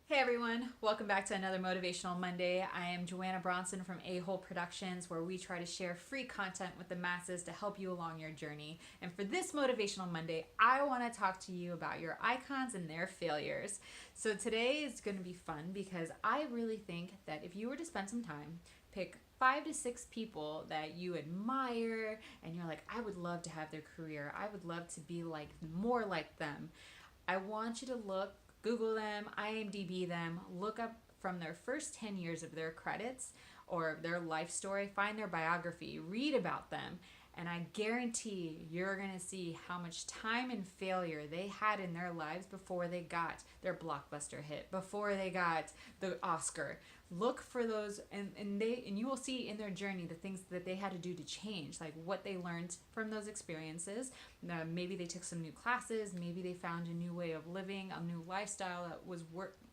Hey everyone, welcome back to another Motivational Monday. I am Joanna Bronson from A-Hole Productions, where we try to share free content with the masses to help you along your journey. And for this Motivational Monday, I want to talk to you about your icons and their failures. So today is going to be fun because I really think that if you were to spend some time, pick 5 to 6 people that you admire and you're like, I would love to have their career. I would love to be like more like them. I want you to Google them, IMDb them, look up from their first 10 years of their credits or their life story, find their biography, read about them, and I guarantee you're going to see how much time and failure they had in their lives before they got their blockbuster hit, before they got the Oscar. Look for those, and you will see in their journey the things that they had to do to change, like what they learned from those experiences. Maybe they took some new classes, maybe they found a new way of living, a new lifestyle that was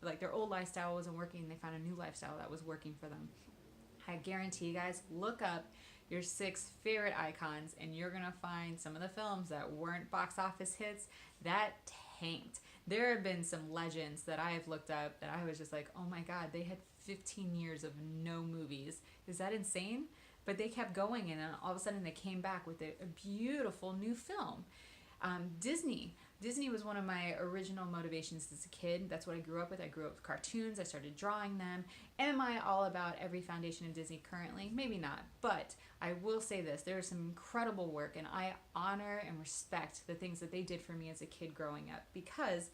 like their old lifestyle wasn't working and they found a new lifestyle that was working for them. I guarantee you guys, look up your 6 favorite icons and you're gonna find some of the films that weren't box office hits that tanked. There have been some legends that I have looked up that I was just like, oh my god, they had 15 years of no movies. Is that insane? But they kept going, and then all of a sudden they came back with a beautiful new film. Disney was one of my original motivations as a kid. That's what I grew up with. I grew up with cartoons. I started drawing them. Am I all about every foundation in Disney currently? Maybe not. But I will say this. There is some incredible work, and I honor and respect the things that they did for me as a kid growing up. Because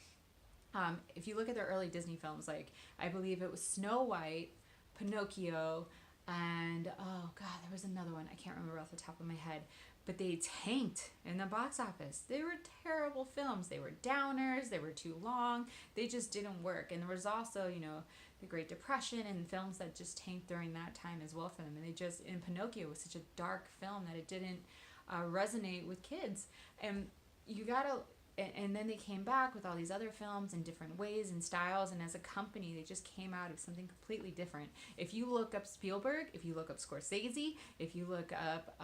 if you look at their early Disney films, like I believe it was Snow White, Pinocchio, and oh god, there was another one. I can't remember off the top of my head, but they tanked in the box office. They were terrible films. They were downers. They were too long. They just didn't work. And there was also, the Great Depression and films that just tanked during that time as well for them. And in Pinocchio was such a dark film that it didn't resonate with kids. And you gotta, and then they came back with all these other films in different ways and styles, and as a company they just came out of something completely different. If you look up Spielberg, if you look up Scorsese, if you look up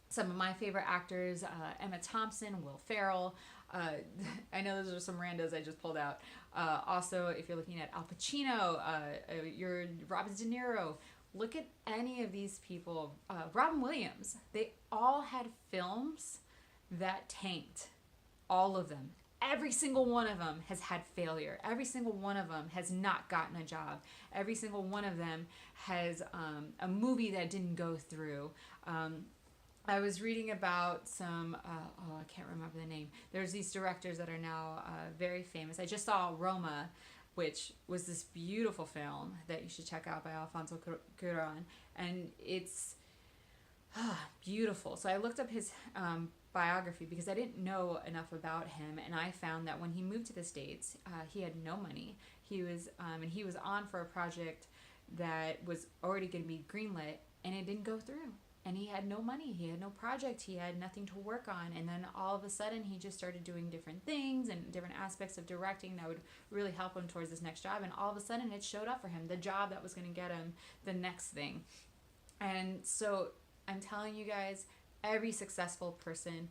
some of my favorite actors, Emma Thompson, Will Ferrell. I know those are some randos I just pulled out. Also, if you're looking at Al Pacino, your Robert De Niro, look at any of these people. Robin Williams, they all had films that tanked. All of them. Every single one of them has had failure. Every single one of them has not gotten a job. Every single one of them has a movie that didn't go through. I was reading about some, I can't remember the name. There's these directors that are now very famous. I just saw Roma, which was this beautiful film that you should check out by Alfonso Cuarón. And it's beautiful. So I looked up his biography because I didn't know enough about him, and I found that when he moved to the States, he had no money. He was on for a project that was already going to be greenlit, and it didn't go through. And he had no money, he had no project, he had nothing to work on. And then all of a sudden he just started doing different things and different aspects of directing that would really help him towards his next job. And all of a sudden it showed up for him, the job that was going to get him the next thing. And so I'm telling you guys, every successful person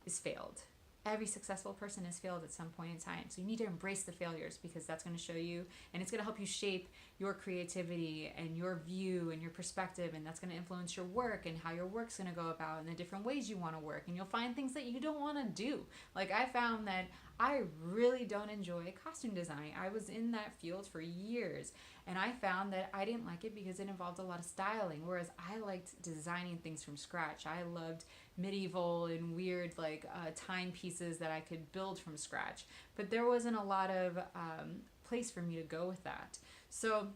is failed. Every successful person has failed at some point in time. So you need to embrace the failures, because that's going to show you, and it's going to help you shape your creativity and your view and your perspective, and that's going to influence your work and how your work's going to go about and the different ways you want to work. And you'll find things that you don't want to do. Like I found that I really don't enjoy costume design. I was in that field for years, and I found that I didn't like it because it involved a lot of styling, whereas I liked designing things from scratch. I loved medieval and weird timepieces that I could build from scratch, but there wasn't a lot of place for me to go with that. So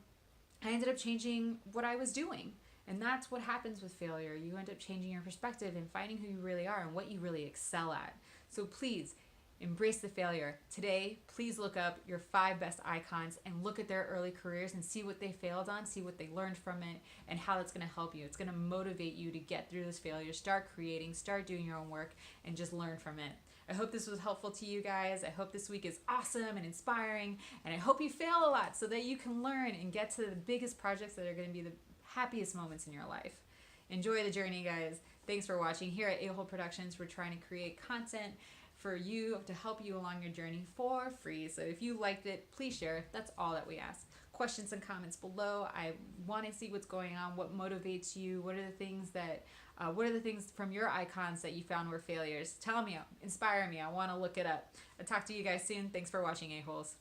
I ended up changing what I was doing, and that's what happens with failure. You end up changing your perspective and finding who you really are and what you really excel at. So please embrace the failure. Today, please look up your 5 best icons and look at their early careers and see what they failed on, see what they learned from it, and how it's going to help you. It's going to motivate you to get through those failures, start creating, start doing your own work, and just learn from it. I hope this was helpful to you guys. I hope this week is awesome and inspiring, and I hope you fail a lot so that you can learn and get to the biggest projects that are going to be the happiest moments in your life. Enjoy the journey, guys. Thanks for watching. Here at A-Hole Productions, we're trying to create content for you to help you along your journey for free. So if you liked it, please share. That's all that we ask. Questions and comments below. I want to see what's going on, what motivates you, what are the things from your icons that you found were failures. Tell me, inspire me. I want to look it up. I'll talk to you guys soon. Thanks for watching, A-Holes.